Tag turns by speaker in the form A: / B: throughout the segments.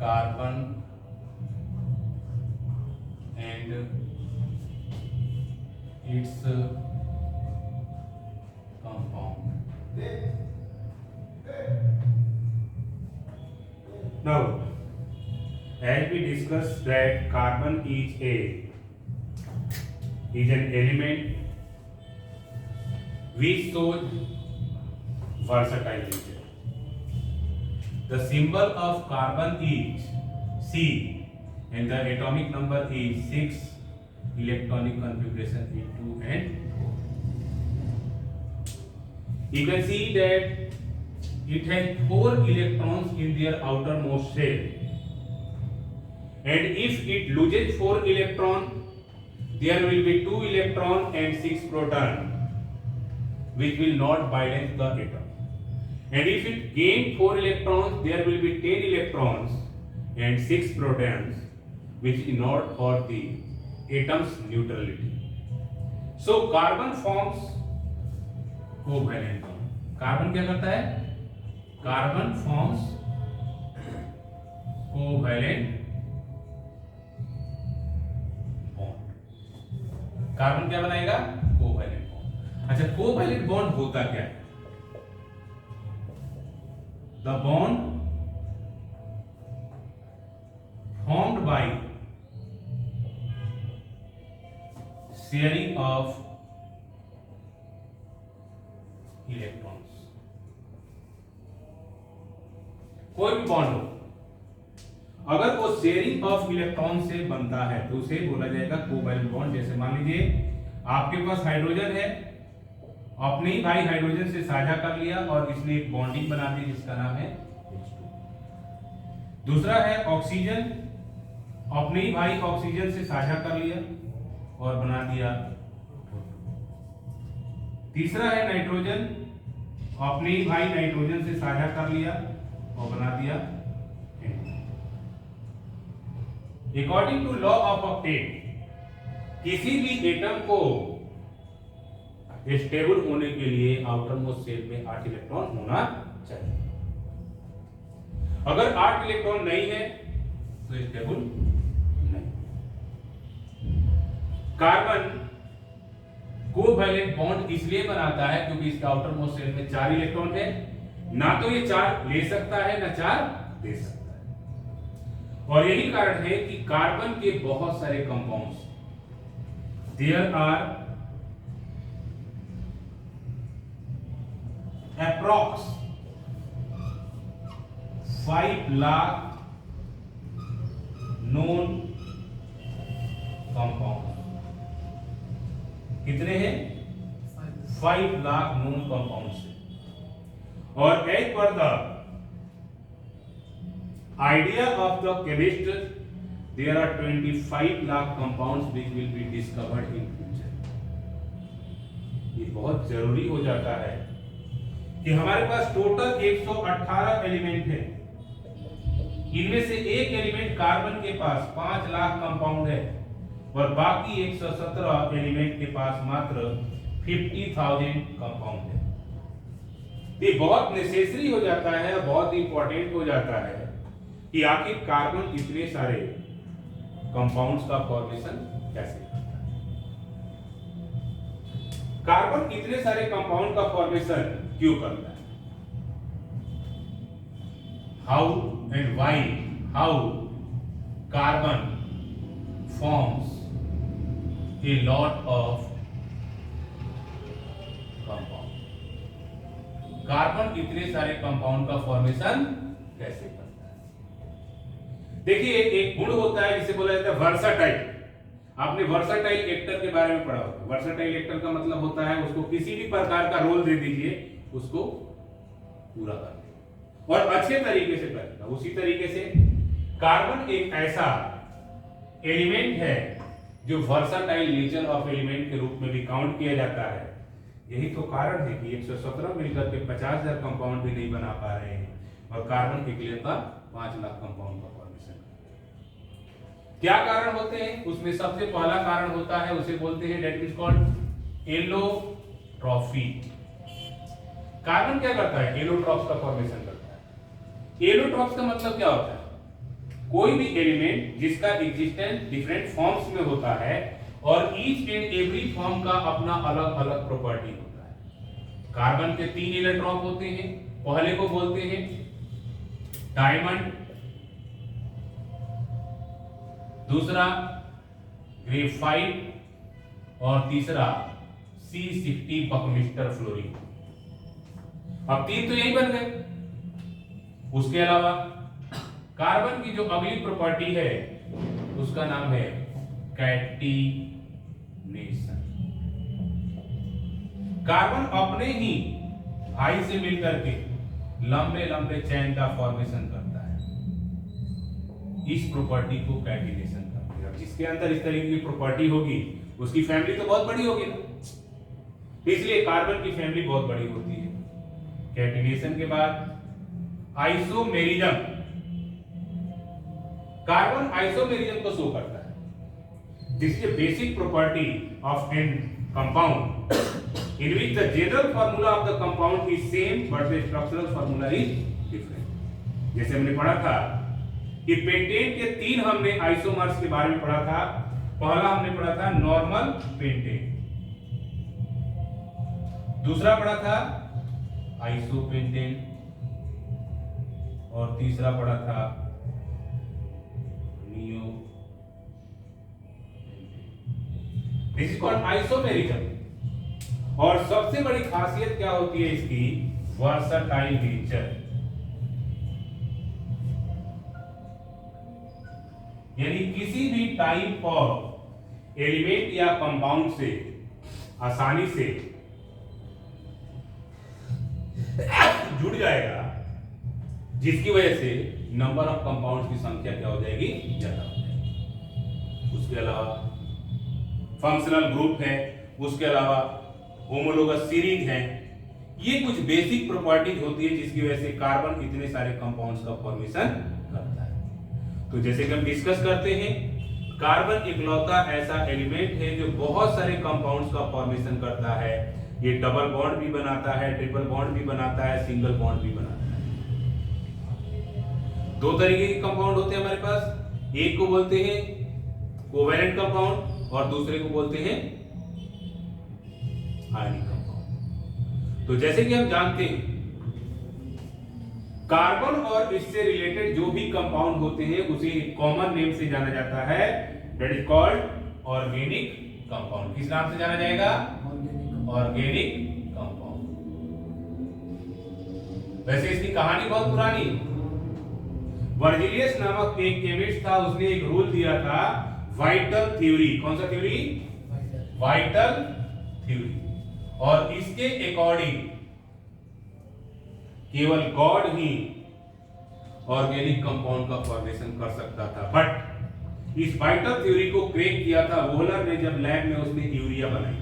A: carbon and its compound. Now, as we discussed that carbon is an element which shows versatile nature. The symbol of carbon is C and the atomic number is 6. Electronic configuration is 2 and 4. You can see that it has 4 electrons in their outermost shell, and if it loses 4 electrons, there will be 2 electrons and 6 protons, which will not balance the atom. And if it gains 4 electrons, there will be 10 electrons and 6 protons, which is not for the atom's neutrality. So carbon forms covalent bond. Carbon क्या करता है? Carbon forms covalent bond. Carbon क्या बनाएगा? Covalent bond. अच्छा, covalent bond होता क्या है? The bond formed by sharing of electrons. कोई भी बॉन्ड हो, अगर वो शेयरिंग ऑफ इलेक्ट्रॉन से बनता है तो उसे बोला जाएगा कोवैलेंट बॉन्ड. जैसे मान लीजिए आपके पास हाइड्रोजन है, अपने ही भाई हाइड्रोजन से साझा कर लिया और इसने एक बॉन्डिंग बना दी जिसका नाम है H2. दूसरा है ऑक्सीजन, अपने ही भाई ऑक्सीजन से साझा कर लिया और बना दिया. तीसरा है नाइट्रोजन, अपने ही भाई नाइट्रोजन से साझा कर लिया और बना दिया. According to law of octet, किसी भी एटम को स्टेबल होने के लिए आउटर मोस्ट शेल में 8 इलेक्ट्रॉन होना चाहिए. अगर 8 इलेक्ट्रॉन नहीं है तो स्टेबल नहीं. कार्बन कोवैलेंट बॉन्ड इसलिए बनाता है क्योंकि इसका आउटर मोस्ट शेल में 4 इलेक्ट्रॉन है. ना तो ये 4 ले सकता है ना 4 दे सकता है. और यही कारण है कि कार्बन के बहुत सारे compounds, there are approx 5 lakh known compound. कितने हैं? 5 लाख नोन कंपाउंड्स. और as per the idea of the chemist, there are 25 lakh compounds which will be discovered in future. ये बहुत जरूरी हो जाता है कि हमारे पास टोटल 118 एलिमेंट है. इनमें से एक एलिमेंट कार्बन के पास 5 लाख कंपाउंड है और बाकी 117 एलिमेंट के पास मात्र 50,000 कंपाउंड है. ये बहुत नेसेसरी हो जाता है, बहुत इंपॉर्टेंट हो जाता है कि आखिर कार्बन इतने सारे कंपाउंड्स का फॉर्मेशन कैसे करता है. कार्बन इतने सारे कंपाउंड का फॉर्मेशन क्यों करता है? How and why, how carbon forms a lot of compound. Carbon इतने सारे कंपाउंड का फॉर्मेशन कैसे करता है? देखिए, एक गुण होता है जिसे बोला जाता है वर्साटाइल. आपने वर्साटाइल एक्टर के बारे में पढ़ा होगा. वर्साटाइल एक्टर का मतलब होता है उसको किसी भी प्रकार का रोल दे दीजिए, उसको पूरा कर देगा और अच्छे तरीके से करेगा. उसी तरीके से कार्बन एक ऐसा एलिमेंट है जो वर्साटाइल नेचर ऑफ एलिमेंट के रूप में भी काउंट किया जाता है. यही तो कारण है कि 117 मिलकर के 50,000 कंपाउंड भी नहीं बना पा रहे हैं और कार्बन अकेले का 5 लाख कंपाउंड का फॉर्मेशन. क्या कारण होते हैं? उसमें सबसे पहला कारण होता है, उसे बोलते हैं दैट इज कॉल्ड एलोट्रॉफी. कार्बन क्या करता है? एलोट्रॉप्स का फॉर्मेशन करता है. एलोट्रॉप्स का मतलब क्या होता है? कोई भी एलिमेंट जिसका एग्जिस्टेंस डिफरेंट फॉर्म्स में होता है और ईच एंड एवरी फॉर्म का अपना अलग अलग प्रॉपर्टी होता है। कार्बन के 3 इलेक्ट्रॉन होते हैं, पहले को बोलते हैं डायमंड, दूसरा ग्रेफाइट और तीसरा C60 बकमिस्टर फ्लोरीन। अब 3 तो यही बन गए। उसके अलावा कार्बन की जो अगली प्रॉपर्टी है उसका नाम है कैटिनेशन। कार्बन अपने ही भाई से मिलकर के लंबे लंबे चैन का फॉर्मेशन करता है, इस प्रॉपर्टी को कैटिनेशन कहते हैं। जिसके अंदर इस तरीके की प्रॉपर्टी होगी उसकी फैमिली तो बहुत बड़ी होगी ना, इसलिए कार्बन की फैमिली बहुत बड़ी होती है। कैटिनेशन के बाद आइसोमेरिज्म, कार्बन आइसोमेरिज्म को शो करता है। This is a basic property of an compound in which the general formula of the compound is same but the structural formula is different। जैसे हमने पढ़ा था कि पेंटेन के 3 हमने आइसोमर्स के बारे में पढ़ा था। पहला हमने पढ़ा था नॉर्मल पेंटेन, दूसरा पढ़ा था आइसोपेंटेन और तीसरा पढ़ा था neo. This is called isomerism. और सबसे बड़ी खासियत क्या होती है इसकी? वर्सटाइल नेचर, यानी किसी भी टाइप ऑफ एलिमेंट या कंपाउंड से आसानी से जुड़ जाएगा, जिसकी वजह से नंबर ऑफ कंपाउंड्स की संख्या क्या हो जाएगी? ज्यादा हो जाएगी। उसके अलावा फंक्शनल ग्रुप है, उसके अलावा होमोलोगस सीरीज है। ये कुछ बेसिक प्रॉपर्टीज होती है जिसकी वजह से कार्बन इतने सारे कंपाउंड्स का फॉर्मेशन करता है। तो जैसे कि हम डिस्कस करते हैं, कार्बन इकलौता ऐसा एलिमेंट है जो बहुत सारे कंपाउंड्स का फॉर्मेशन करता है। ये डबल बॉन्ड भी बनाता है, ट्रिपल बॉन्ड भी बनाता है, सिंगल बॉन्ड भी बनाता है। 2 तरीके के कंपाउंड होते हैं हमारे पास, एक को बोलते हैं कोवेलेंट कंपाउंड और दूसरे को बोलते हैं आयनिक कंपाउंड। तो जैसे कि हम जानते हैं, कार्बन और इससे रिलेटेड जो भी कंपाउंड होते हैं उसे कॉमन नेम से जाना जाता है, that is called organic compound. किस नाम से जाना जाएगा? Organic compound. वैसे इसकी कहानी बहुत पुरानी है। वर्जिलियस नामक एक केमिस्ट था, उसने एक रूल दिया था, वाइटल थ्योरी। कौन सा थ्योरी? Vital theory. और इसके अकॉर्डिंग केवल गॉड ही ऑर्गेनिक कंपाउंड का फॉर्मेशन कर सकता था। बट इस वाइटल थ्योरी को क्रैक किया था वोहलर ने जब लैब में उसने यूरिया बनाई।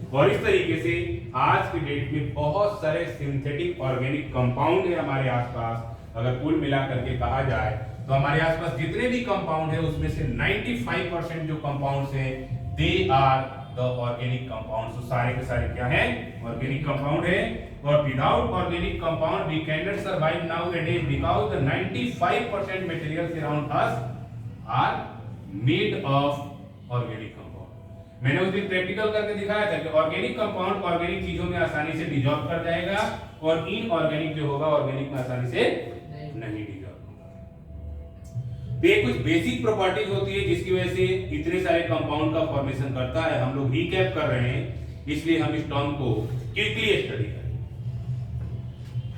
A: और इस तरीके से आज की डेट में बहुत सारे सिंथेटिक ऑर्गेनिक कंपाउंड है हमारे आसपास। अगर कुल मिलाकर के कहा जाए तो हमारे आसपास जितने भी कंपाउंड है उसमें से 95% जो कंपाउंड्स हैं they are the organic compounds. तो सारे के सारे क्या हैं? ऑर्गेनिक कंपाउंड है। और without organic compound we can not survive nowadays because the 95% materials around us are made of organic compound. मैंने उस दिन प्रैक्टिकल करके दिखाया था कि ऑर्गेनिक कंपाउंड ऑर्गेनिक चीजों में आसानी से डिसॉल्व कर जाएगा और इनऑर्गेनिक जो होगा ऑर्गेनिक में आसानी से नहीं डिसॉल्व होगा। तो ये कुछ बेसिक प्रॉपर्टीज होती है जिसकी वजह से इतने सारे कंपाउंड का फॉर्मेशन करता है। हम लोग रिकैप कर रहे हैं, इसलिए हम इस टर्म को क्विकली स्टडी करें।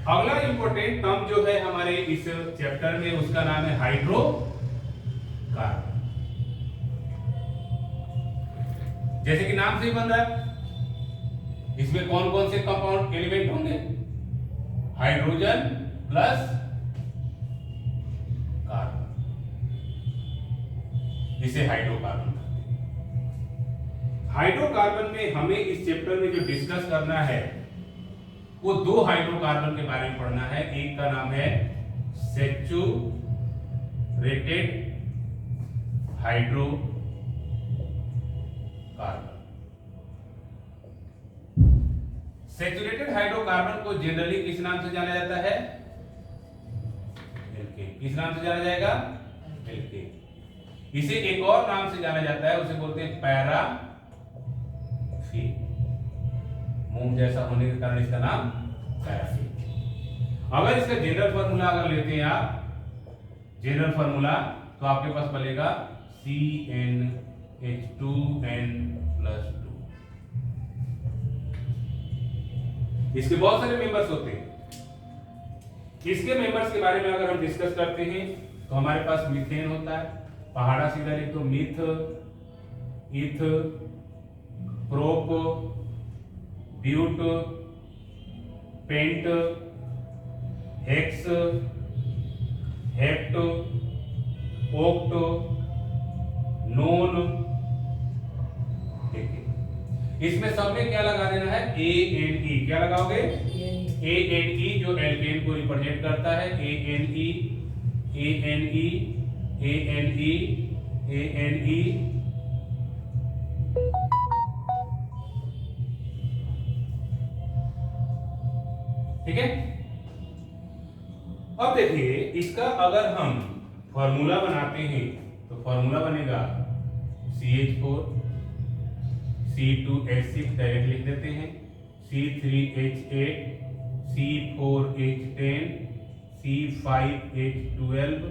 A: अगला इंपॉर्टेंट टर्म जो है हमारे इस चैप्टर में उसका नाम है हाइड्रोकार्बन। जैसे कि नाम से ही बन रहा है, इसमें कौन कौन से कंपाउंड एलिमेंट होंगे? हाइड्रोजन प्लस कार्बन, इसे हाइड्रोकार्बन कहते हैं। हाइड्रोकार्बन में हमें इस चैप्टर में जो डिस्कस करना है वो 2 हाइड्रोकार्बन के बारे में पढ़ना है। एक का नाम है सैचुरेटेड हाइड्रोकार्बन। सैचुरेटेड हाइड्रोकार्बन को जनरली किस नाम से जाना जाता है? एल्केन। किस नाम से जाना जाएगा? एल्केन। इसे एक और नाम से जाना जाता है, उसे बोलते हैं पैराफिन। मुंह जैसा होने के कारण इसका नाम पैराफिन। अगर इसका जनरल फार्मूला अगर लेते हैं आप, जनरल फार्मूला, तो आपके पास बनेगा CnH2n+2। इसके बहुत सारे मेंबर्स होते हैं। इसके मेंबर्स के बारे में अगर हम डिस्कस करते हैं तो हमारे पास मीथेन होता है, पहाड़ा सीधा लिख तो meth, eth, prop, but, pent, hex, hept, oct, non. देखिए इसमें सब में क्या लगा देना है? ANE। क्या लगाओगे? ANE, जो एल्केन को रिप्रेजेंट करता है। ANE, ANE, ANE, ANE। ठीक है। अब देखिए इसका अगर हम फॉर्मूला बनाते हैं तो फॉर्मूला बनेगा CH4, C2H6 डायरेक्ट लिख देते हैं, C3H8, C4H10, C5H12,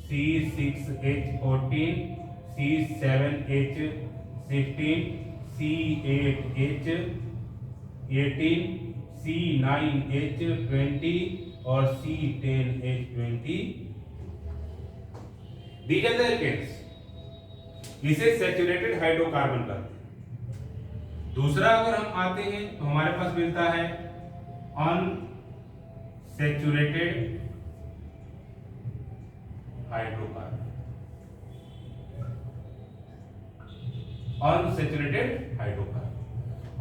A: C6H14, C7H16, C8H18, C9H20 और C10H20। These are the alkanes. इसे सैचुरेटेड हाइड्रोकार्बन कहते हैं। दूसरा अगर हम आते हैं तो हमारे पास मिलता है unsaturated hydrocarbon. Unsaturated hydrocarbon.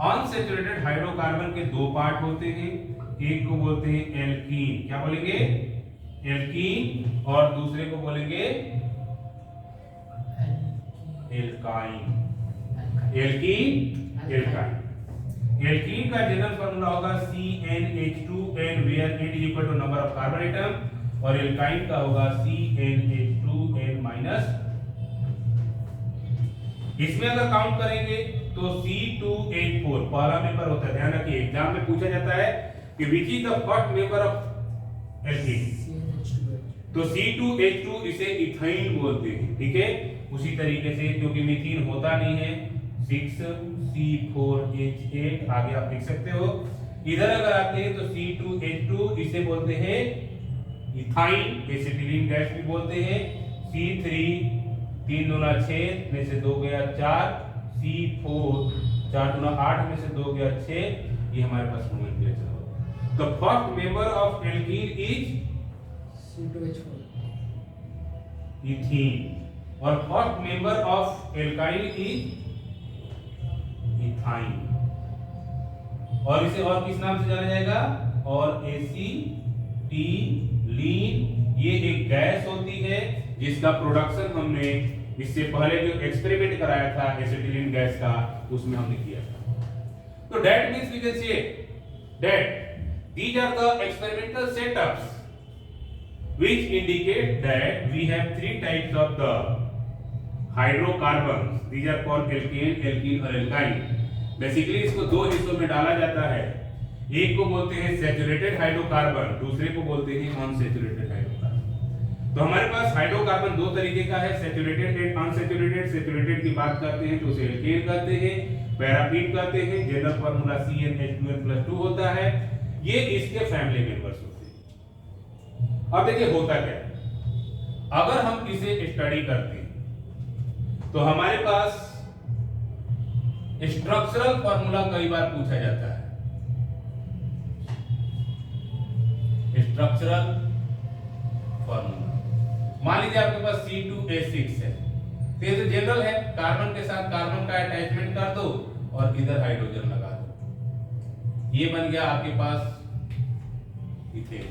A: Unsaturated hydrocarbon के दो पार्ट होते हैं, एक को बोलते हैं एल्कीन। क्या बोलेंगे? एल्कीन। और दूसरे को बोलेंगे एल्काइन। Alkene, alkyne. एल्कीन का जनरल फार्मूला होगा CnH2n, where n is equal to number of carbon atom, और एल्काइन का होगा CnH2n-। इसमें अगर काउंट करेंगे तो C2H4 पहला मेंबर होता है। ध्यान रखिए एग्जाम में पूछा जाता है कि which is the first member of alkene, तो C2H2 इसे इथाइन बोलते हैं। ठीक है। उसी तरीके से क्योंकि मीथेन होता नहीं है, 6C4H8 आगे आप लिख सकते हो। इधर अगर आते हैं तो C2H2 इसे बोलते हैं इथाइन, एसिटिलीन गैस भी बोलते हैं। C3 3 दूना 6 में से 2 गया 4, C4 4 दूना 8 में से 2 गया 6। ये हमारे पास नोमेनक्लेचर होगा। The first member of alkene is
B: C2H4
A: ethene, और फर्स्ट मेंबर ऑफ एल्काइल इज इथाइन। और इसे और किस नाम से जाना जाएगा? और एसिटिलीन। ये एक गैस होती है जिसका प्रोडक्शन हमने इससे पहले जो एक्सपेरिमेंट कराया था एसिटिलीन गैस का, उसमें हमने किया था। तो that means we can say that these are the experimental setups which indicate that we have three types of the hydrocarbons. These are called alkane, alkene और alkyne. Basically इसको दो हिस्सों में डाला जाता है, एक को बोलते हैं सैचुरेटेड हाइड्रोकार्बन, दूसरे को बोलते हैं अनसैचुरेटेड हाइड्रोकार्बन। तो हमारे पास हाइड्रोकार्बन दो तरीके का है, सैचुरेटेड एंड अनसैचुरेटेड। सैचुरेटेड की बात करते हैं तो उसे एल्केन कहते हैं, पैराफिन कहते हैं। जनरल फार्मूला CnH2n+2 होता है। ये इसके फैमिली मेंबर्स होते हैं। अब देखिए होता क्या है, अगर हम इसे स्टडी करते हैं तो हमारे पास स्ट्रक्चरल फार्मूला कई बार पूछा जाता है। स्ट्रक्चरल फार्मूला मान लीजिए आपके पास C2H6 है, तो ये तो जनरल है, कार्बन के साथ कार्बन का अटैचमेंट कर दो और इधर हाइड्रोजन लगा दो, ये बन गया आपके पास इथेन।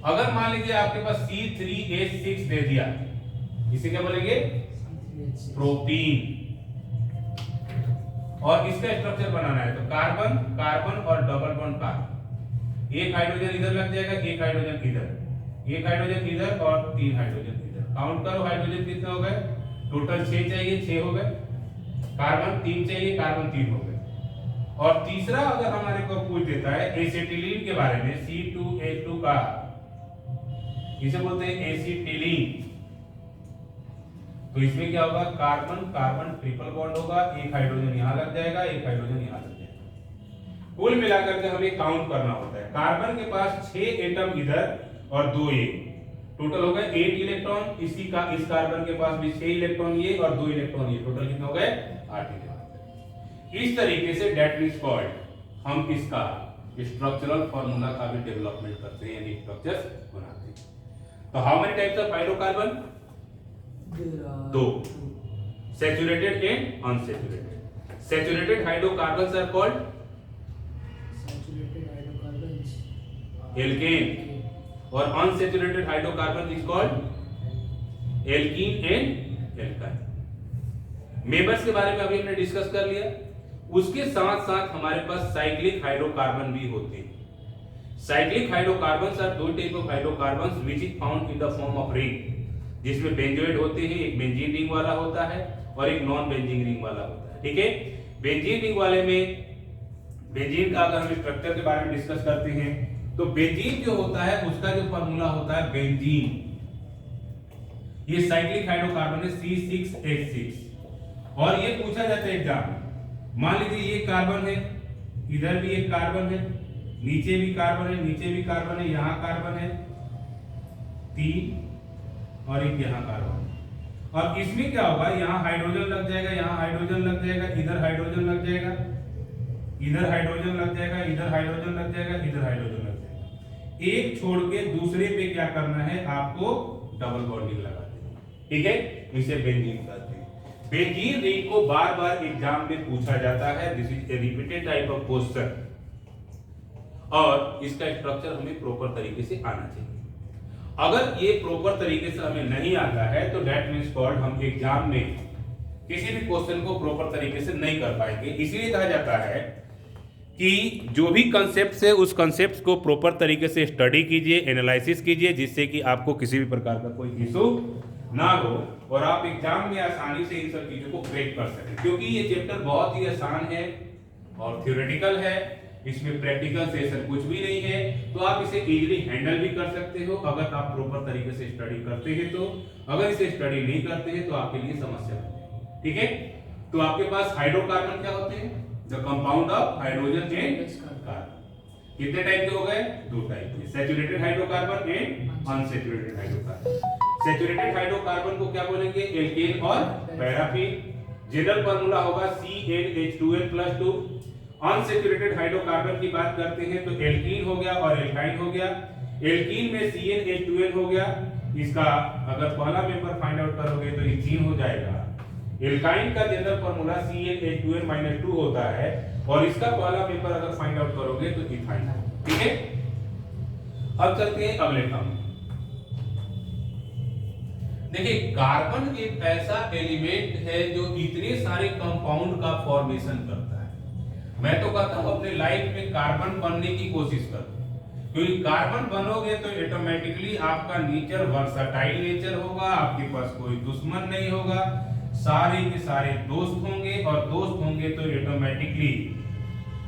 A: अगर मान लीजिए आपके पास C3H6 दे दिया, इसे क्या बोलेंगे? प्रोपीन। और इसका स्ट्रक्चर बनाना है तो कार्बन कार्बन और डबल बॉन्ड कार्बन, एक हाइड्रोजन इधर लग जाएगा, एक हाइड्रोजन इधर, एक हाइड्रोजन इधर और 3 हाइड्रोजन इधर। काउंट करो हाइड्रोजन कितने हो गए, टोटल 6 चाहिए, 6 हो गए। कार्बन 3 चाहिए, कार्बन 3 हो गए। और तीसरा अगर हमारे को पूछ देता है एसिटिलीन के बारे में, C2H2 का, इसे बोलते हैं एसिटिलीन, तो इसमें क्या होगा, कार्बन कार्बन ट्रिपल बॉन्ड होगा, एक हाइड्रोजन यहां लग जाएगा, एक हाइड्रोजन यहां लग जाएगा। कुल मिलाकर के हमें काउंट करना होता है। कार्बन के पास 6 एटम इधर और 2 ये, टोटल हो गए 8 इलेक्ट्रॉन। इस कार्बन के पास भी 6 इलेक्ट्रॉन ये और 2 इलेक्ट्रॉन ये, टोटल कितने हो गए, 8 इलेक्ट्रॉन। इस तरीके से दैट मींस कॉल्ड, हम इसका स्ट्रक्चरल फार्मूला का भी डेवलपमेंट करते हैं, यानी स्ट्रक्चर्स बनाते हैं। तो how many types of hydrocarbon,
B: There are
A: 2, saturated and unsaturated. Saturated hydrocarbons are called
B: saturated hydrocarbons are
A: alkane और unsaturated hydrocarbon is called alkene and alkyne. Members के बारे में अभी हमने डिस्कस कर लिया। उसके साथ साथ हमारे पास साइक्लिक हाइड्रोकार्बन भी होते हैं। Cyclic hydrocarbons are 2 type of hydrocarbons which is found in the form of ring, जिसमें बेंजोइड होते हैं, एक बेंजीन रिंग वाला होता है और एक नॉन बेंजीन रिंग वाला होता है। ठीक है, बेंजीन रिंग वाले में, बेंजीन का अगर हम स्ट्रक्चर के बारे में डिस्कस करते हैं तो बेंजीन जो होता है उसका जो फार्मूला होता है बेंजीन, ये साइक्लिक हाइड्रोकार्बन है C6H6। और ये पूछा जाता है एग्जाम में, मान लीजिए ये कार्बन है, इधर भी एक कार्बन है, नीचे भी कार्बन है, नीचे भी कार्बन है, यहाँ कार्बन है 3 और एक यहाँ कार्बन है। और इसमें क्या होगा, यहाँ हाइड्रोजन लग जाएगा, यहाँ हाइड्रोजन लग जाएगा, इधर हाइड्रोजन लग जाएगा, इधर हाइड्रोजन लग जाएगा, इधर हाइड्रोजन लग जाएगा, इधर हाइड्रोजन लग जाएगा। एक छोड़ के दूसरे पे क्या करना है, आपको डबल बॉन्डिंग लगा देना। ठीक है, इसे बेंजीन कहते हैं। बेंजीन रिंग को बार बार एग्जाम में पूछा जाता है, this is A repeated type of question, और इसका स्ट्रक्चर हमें प्रॉपर तरीके से आना चाहिए। अगर ये प्रॉपर तरीके से हमें नहीं आता है तो दैट मींस कॉल्ड, हम एग्जाम में किसी भी क्वेश्चन को प्रॉपर तरीके से नहीं कर पाएंगे। इसीलिए कहा जाता है कि जो भी कंसेप्ट है उस कंसेप्ट को प्रॉपर तरीके से स्टडी कीजिए, एनालिसिस कीजिए, जिससे कि आपको किसी भी प्रकार का कोई इशू ना हो और आप एग्जाम में आसानी से इन सब चीजों को क्रैक कर सकें। क्योंकि ये चैप्टर बहुत ही आसान है और थ्योरेटिकल है, इसमें प्रैक्टिकल सेशन कुछ भी नहीं है, तो आप इसे इजीली हैंडल भी कर सकते हो अगर आप प्रॉपर तरीके से स्टडी करते हैं तो। अगर इसे स्टडी नहीं करते हैं तो आपके लिए समस्या है। ठीक है, तो आपके पास हाइड्रोकार्बन क्या होते हैं, the compound of hydrogen and carbon. कितने टाइप के हो गए, 2 टाइप के, saturated hydrocarbon and unsaturated hydrocarbon. Saturated hydrocarbon को क्या बोलेंगे, एल्केन और पैराफिन। जनरल फार्मूला होगा CnH2n+2। अनसैचुरेटेड हाइड्रोकार्बन की बात करते हैं तो एल्कीन हो गया और एल्काइन हो गया। एल्कीन में CnH2n हो गया, इसका अगर पहला मेंबर फाइंड आउट करोगे तो इथीन हो जाएगा। एल्काइन का जनरल फार्मूला CnH2n-2 होता है और इसका पहला मेंबर अगर फाइंड आउट करोगे तो इथाइन। ठीक है, अब चलते हैं अगले काम। देखिए, कार्बन एक ऐसा एलिमेंट है जो इतने सारे कंपाउंड का फॉर्मेशन करता है। मैं तो कहता हूं अपने लाइफ में कार्बन बनने की कोशिश करो, क्योंकि कार्बन बनोगे तो ऑटोमेटिकली आपका नेचर वर्सटाइल नेचर होगा, आपके पास कोई दुश्मन नहीं होगा, सारे के सारे दोस्त होंगे, और दोस्त होंगे तो ऑटोमेटिकली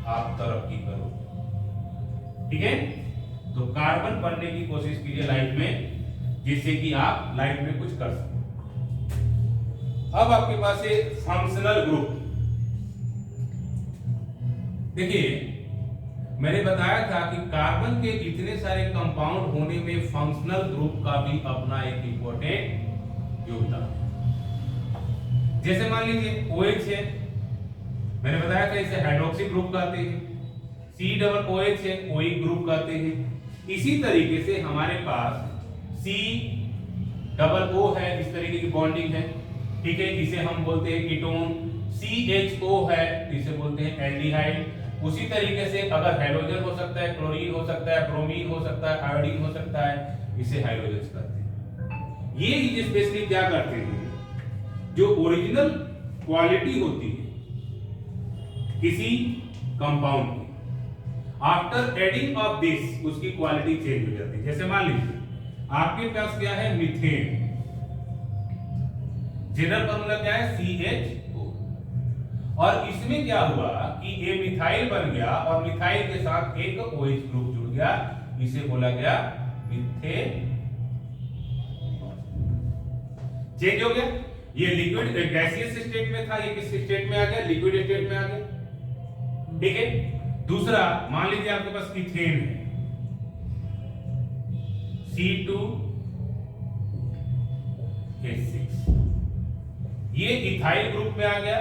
A: आप तरक्की करोगे। ठीक है, तो कार्बन बनने की कोशिश कीजिए लाइफ में, जिससे कि आप लाइफ में कुछ कर सकें। अब आपके पास है फंक्शनल ग्रुप। देखिए, मैंने बताया था कि कार्बन के इतने सारे कंपाउंड होने में फंक्शनल ग्रुप का भी अपना एक इंपॉर्टेंट योगदान है। जैसे मान लीजिए OH है, मैंने बताया था इसे हाइड्रोक्सी ग्रुप कहते हैं, COOH है, OH ग्रुप कहते हैं। इसी तरीके से हमारे पास COO है, इस तरीके की बॉन्डिंग है। ठीक है, इसे हम बोलते हैं कीटोन। CHO है, इसे बोलते हैं एल्डिहाइड। उसी तरीके से अगर हाइड्रोजन हो सकता है, क्लोरीन हो सकता है, ब्रोमीन हो सकता है, आयोडीन हो सकता है, इसे हाइड्रोजन कहते हैं। ये स्पेशली क्या करते हैं, जो ओरिजिनल क्वालिटी होती है किसी कंपाउंड की, आफ्टर एडिंग ऑफ दिस उसकी क्वालिटी चेंज हो जाती है। जैसे मान लीजिए आपके पास क्या है, मीथेन। जनरल फॉर्मूला क्या है, CH4। और इसमें क्या हुआ कि ये मिथाइल बन गया और मिथाइल के साथ एक OH ग्रुप जुड़ गया, इसे बोला गया मीथेन। चेंज हो गया, ये लिक्विड गैसियस स्टेट में था, ये किस स्टेट में आ गया, लिक्विड स्टेट में आ गया। ठीक है। दूसरा, मान लीजिए आपके पास इथेन है, C2H6, ये इथाइल ग्रुप में आ गया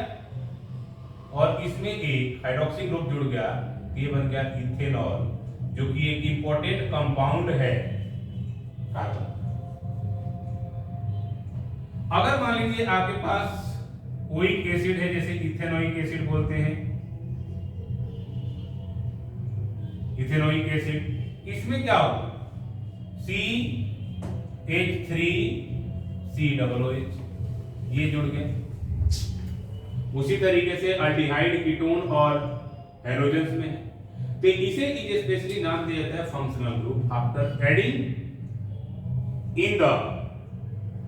A: और इसमें एक हाइड्रोक्सी ग्रुप जुड़ गया, ये बन गया इथेनॉल, जो कि एक इंपॉर्टेंट कंपाउंड है कार्बन। अगर मान लीजिए आपके पास ओइक एसिड है, जैसे इथेनोइक एसिड बोलते हैं, इथेनोइक एसिड, इसमें क्या होगा, CH3COOH, ये जुड़ गए। उसी तरीके से अल्डिहाइड, कीटोन और हैलोजेंस में है, तो इसे स्पेशली नाम दिया जाता है functional group. After adding in the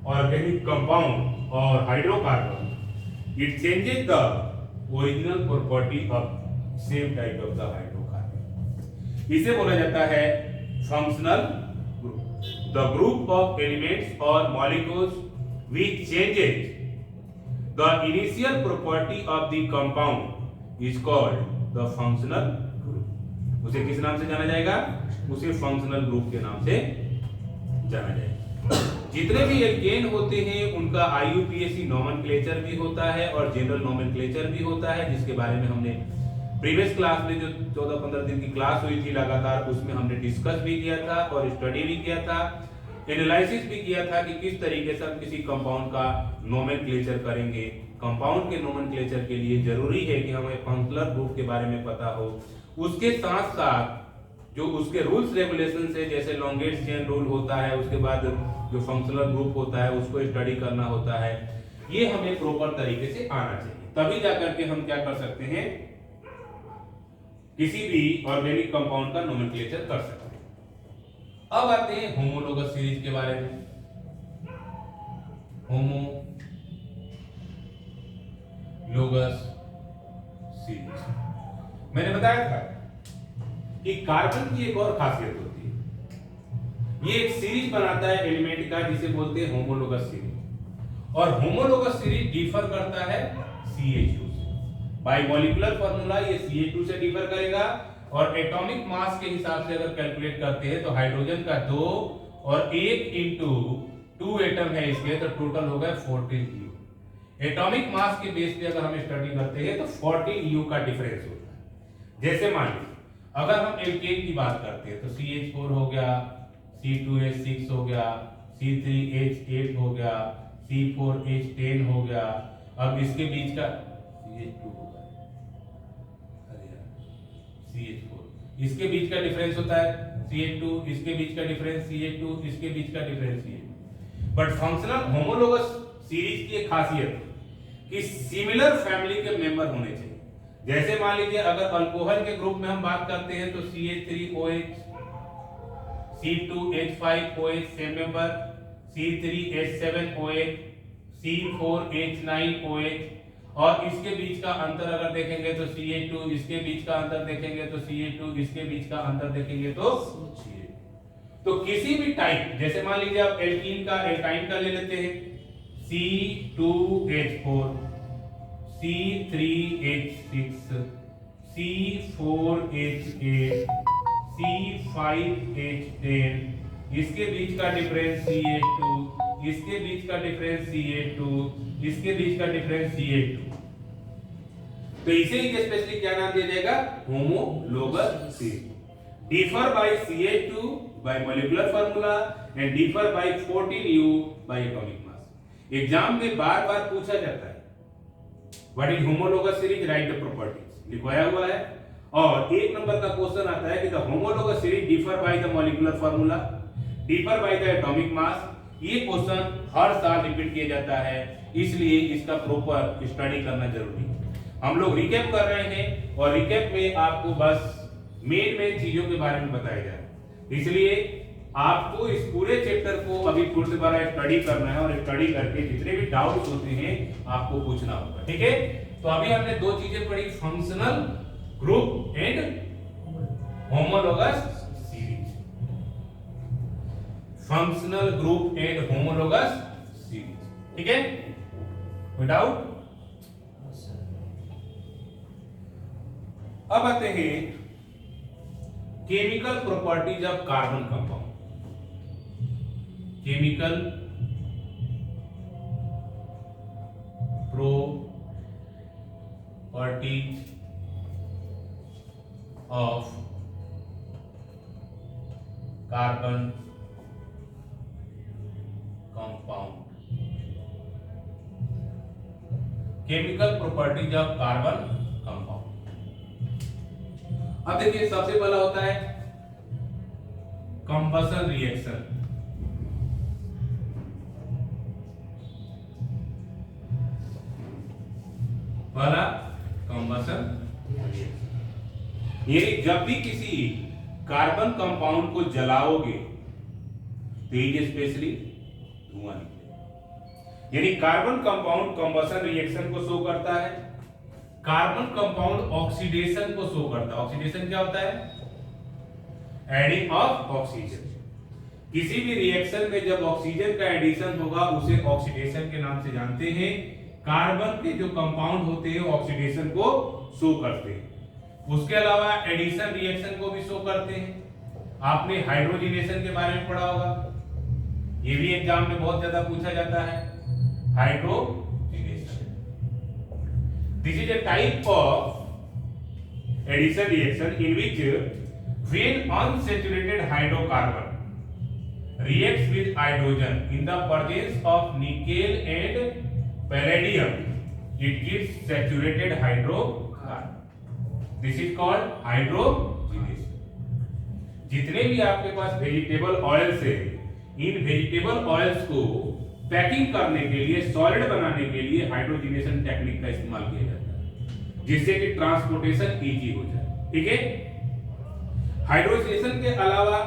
A: organic compound और hydrocarbon, it changes the original property of same type of the hydrocarbon. इसे बोला जाता है functional group. The group of elements और molecules which changes the initial property of the compound is called the functional group। उसे किस नाम से जाना जाएगा, उसे फंक्शनल ग्रुप के नाम से जाना जाएगा। जितने भी एल्केन होते हैं उनका IUPAC नोमेनक्लेचर भी होता है और जनरल नोमेनक्लेचर भी होता है, जिसके बारे में हमने प्रीवियस क्लास में जो 14-15 दिन की क्लास हुई थी लगातार, उसमें हमने डिस्कस भी किया था और स्टडी भी किया था, एनालिसिस भी किया था कि किस तरीके से हम किसी कंपाउंड का नोमेनक्लेचर करेंगे। कंपाउंड के नोमेनक्लेचर के लिए जरूरी है कि हमें फंक्शनल ग्रुप के बारे में पता हो, उसके साथ साथ जो उसके रूल्स रेगुलेशंस है, जैसे लॉन्गेस्ट चेन रूल होता है, उसके बाद जो फंक्शनल ग्रुप होता है उसको स्टडी करना होता है, ये हमें प्रॉपर तरीके से आना चाहिए, तभी जाकर के हम क्या कर सकते हैं, किसी भी ऑर्गेनिक कंपाउंड का नोमेनक्लेचर कर सकते हैं। अब आते हैं होमोलोगस सीरीज के बारे में। होमोलोगस सीरीज, मैंने बताया था कि कार्बन की एक और खासियत होती है, ये एक सीरीज बनाता है एलिमेंट का, जिसे बोलते हैं होमोलोगस सीरीज। और होमोलोगस सीरीज डिफर करता है CH2 से। बाय मॉलिक्यूलर फार्मूला ये CH2 से डिफर करेगा, और एटॉमिक मास के हिसाब से अगर कैलकुलेट करते हैं तो हाइड्रोजन का 2 और 1 इंटू 2 एटम है इसके, तो टोटल हो गया 14 U। एटॉमिक मास के बेस पे अगर हम स्टडी करते हैं तो 14 U का डिफरेंस होता है। जैसे मान लीजिए अगर हम एल्केन की बात करते हैं तो CH4 हो गया, C2H6 हो गया, C3H8 हो गया, C4H10 हो गया। अब इसके बीच का CH2 होगा, CH4, इसके बीच का डिफरेंस होता है CH2, इसके बीच का डिफरेंस CH2, इसके बीच का difference CH2। But functional homologous series की एक खासियत है कि सिमिलर फैमिली के मेंबर होने चाहिए। जैसे मान लीजिए अगर अल्कोहल के ग्रुप में हम बात करते हैं तो CH3OH, C2H5OH same member, C3H7OH, C4H9OH, और इसके बीच का अंतर अगर देखेंगे तो CH2, इसके बीच का अंतर देखेंगे तो CH2, इसके बीच का अंतर देखेंगे तो CH2। तो किसी भी टाइप, जैसे मान लीजिए आप एल्कीन का एल्काइन का ले लेते हैं, C2H4, C3H6, C4H8, C5H10, इसके बीच का डिफरेंस CH2, इसके बीच का डिफरेंस CH2, इसके बीच का डिफरेंस CH2। तो इसे ही स्पेशली क्या नाम दिया जाएगा, homologous series. Differ by CH2 bye molecular formula and differ by 14U bye atomic mass. Exam में बार बार पूछा जाता है what is homologous series, right the properties, लिखवाया हुआ है। और एक नंबर का क्वेश्चन आता है कि the homologous series differ by the molecular formula, differ by the atomic mass. ये क्वेश्चन हर साल रिपीट किया जाता है, इसलिए इसका प्रॉपर स्टडी करना जरूरी है। हम लोग रिकैप कर रहे हैं और रिकैप में आपको बस मेन चीजों के बारे में बताया जा रहा है, इसलिए आपको इस पूरे चैप्टर को अभी फिर से दोबारा स्टडी करना है और स्टडी करके जितने भी डाउट्स होते हैं आपको पूछना होगा, ठीक है। तो अभी हमने दो चीजें पढ़ी, functional group and homologous series. Functional group and homologous series, ठीक है। कोई डाउट? अब आते हैं chemical properties of carbon compound. Chemical properties of carbon compound. Chemical properties of carbon compound. अब देखिए सबसे पहला होता है कंबशन रिएक्शन। पहला कंबशन रिएक्शन, यानी जब भी किसी कार्बन कंपाउंड को जलाओगे तेज स्पेशली धुआं निकलेगा, यानी कार्बन कंपाउंड कंबशन रिएक्शन को शो करता है। कार्बन कंपाउंड ऑक्सीडेशन को शो करता है। ऑक्सीडेशन क्या होता है? Adding of oxygen. किसी भी रिएक्शन में जब ऑक्सीजन का एडिशन होगा उसे ऑक्सीडेशन के नाम से जानते हैं। कार्बन के जो कंपाउंड होते हैं ऑक्सीडेशन को शो करते हैं। उसके अलावा एडिशन रिएक्शन को भी शो करते हैं। आपने हाइड्रोजनेशन के बारे में पढ़ा होगा, ये भी एग्जाम में बहुत ज्यादा पूछा जाता है। Hydrogenation, this is a type of addition reaction in which when unsaturated hydrocarbon reacts with hydrogen in the presence of nickel and palladium, it gives saturated hydrocarbon. This is called hydrogenation. जितने भी आपके पास vegetable oils है, इन vegetable oils को packing करने के लिए, solid बनाने के लिए हाइड्रोजनेशन टेक्निक का इस्तेमाल किया जाता है, जिससे कि ट्रांसपोर्टेशन इजी हो जाए, ठीक है। हाइड्रोजनेशन के अलावा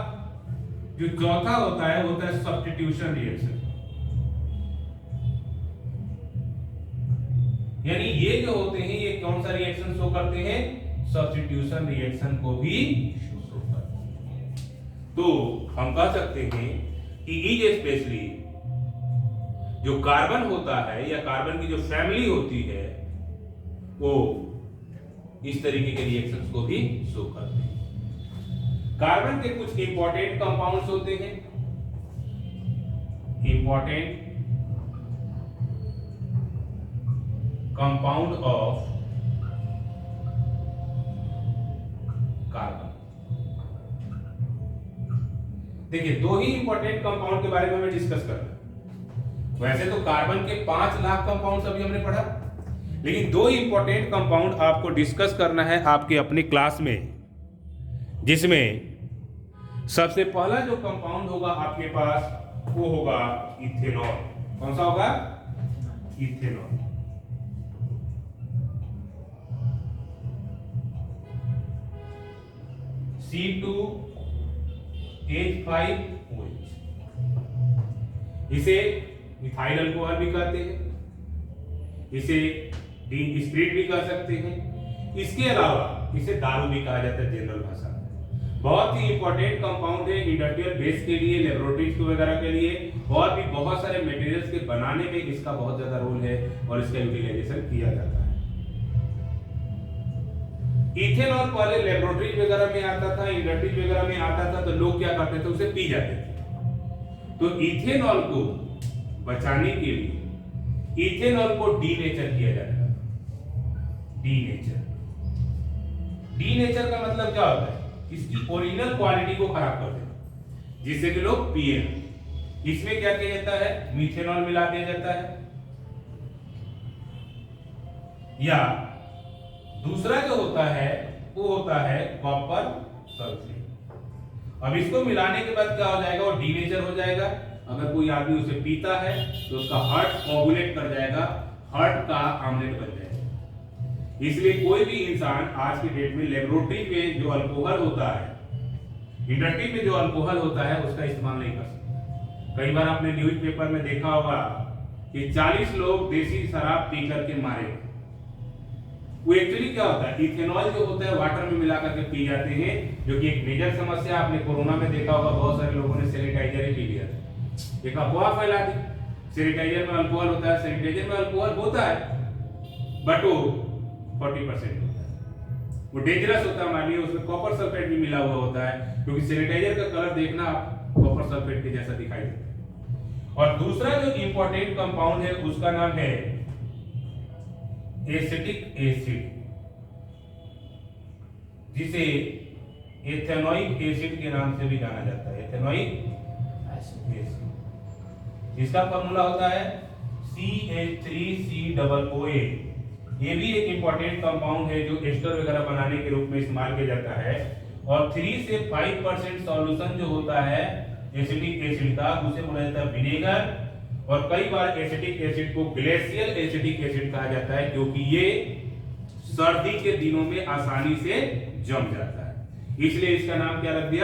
A: जो चौथा होता है सब्स्टिट्यूशन रिएक्शन। यानी ये जो होते हैं ये कौन सा रिएक्शन शो करते हैं? सब्स्टिट्यूशन रिएक्शन को भी शो करते हैं। तो हम कह सकते हैं कि इज स्पेशली जो कार्बन होता है या कार्बन की जो फैमिली होती है वो इस तरीके के रिएक्शंस को भी शो करते हैं। कार्बन के कुछ इंपॉर्टेंट कंपाउंड्स होते हैं। Important compound of carbon. देखिए दो ही इंपॉर्टेंट कंपाउंड के बारे में हमें डिस्कस करना है। वैसे तो कार्बन के 5 लाख कंपाउंड्स अभी हमने पढ़ा, लेकिन दो इंपॉर्टेंट कंपाउंड आपको डिस्कस करना है आपके अपनी क्लास में, जिसमें सबसे पहला जो कंपाउंड होगा आपके पास वो होगा इथेनॉल। कौन सा होगा? इथेनॉल। C2H5OH, इसे मिथाइल अल्कोहल भी कहते हैं, इसे डी स्पिरिट भी कह सकते हैं। इसके अलावा इसे दारू भी कहा जाता है जनरल भाषा में। बहुत ही इंपॉर्टेंट कंपाउंड है इंडस्ट्रियल बेस के लिए, लेबोरेटरीज वगैरह के लिए, और भी बहुत सारे मटेरियल्स के बनाने में इसका बहुत ज्यादा रोल है और इसका यूटिलाइजेशन किया जाता है। इथेनॉल पहले लेबोरेटरीज वगैरह में आता था, इंडस्ट्रीज वगैरह में आता था, तो लोग क्या करते थे? उसे पी जाते थे। तो इथेनॉल को बचाने के लिए इथेनॉल को डीनेचर किया जाता है। डीनेचर, डीनेचर का मतलब क्या होता है? इसकी ओरिजिनल क्वालिटी को खराब कर देना, जिससे कि लोग पिए। इसमें क्या किया जाता है? मिथेनॉल मिला दिया जाता है। या दूसरा जो होता है वो होता है कॉपर सल्फेट। अब इसको मिलाने के बाद क्या हो जाएगा? वो डीनेचर हो जाएगा। अगर कोई आदमी उसे पीता है तो उसका हार्ट कोगुलेट कर जाएगा, हार्ट का आमलेट बन जाएगा। इसलिए कोई भी इंसान आज की डेट में लेबोरेटरी में जो अल्कोहल होता है इंडस्ट्री में जो अल्कोहल होता है उसका इस्तेमाल नहीं कर सकते। कई बार आपने न्यूज़पेपर में देखा होगा कि 40 लोग देसी शराब पी करके मारे। वो एक्चुअली क्या होता है, इथेनॉल जो होता है वाटर में मिला करके पी जाते हैं, जो कि एक मेजर समस्या। आपने कोरोना में देखा होगा बहुत सारे लोगों ने सैनिटाइजर ही पी लिया था, एक अफवाह फैला दी सैनिटाइजर में अल्कोहल होता है। सैनिटाइजर में अल्कोहल होता है बट वो 40% होता है, वो डेंजरस होता है हमारे लिए। उसमें कॉपर सल्फेट भी मिला हुआ होता है, क्योंकि सैनिटाइजर का कलर देखना आप कॉपर सल्फेट के जैसा दिखाई देता है। और दूसरा जो इंपॉर्टेंट कंपाउंड है उसका नाम है एसिटिक एसिड, जिसे एथेनोइक एसिड के नाम से भी जाना जाता है। एथेनोइक एसिड, इसका फॉर्मूला होता है CH3COOA। ये भी एक इंपॉर्टेंट कंपाउंड है जो एस्टर वगैरह बनाने के रूप में इस्तेमाल किया जाता है। और 3 से 5% सॉल्यूशन जो होता है एसिटिक एसिड का, उसे बोला जाता है विनेगर। और कई बार एसिटिक एसिड को ग्लेशियल एसिटिक एसिड कहा जाता है, क्योंकि ये सर्दी के दिनों में आसानी से जम जाता है, इसलिए इसका नाम क्या रख दिया।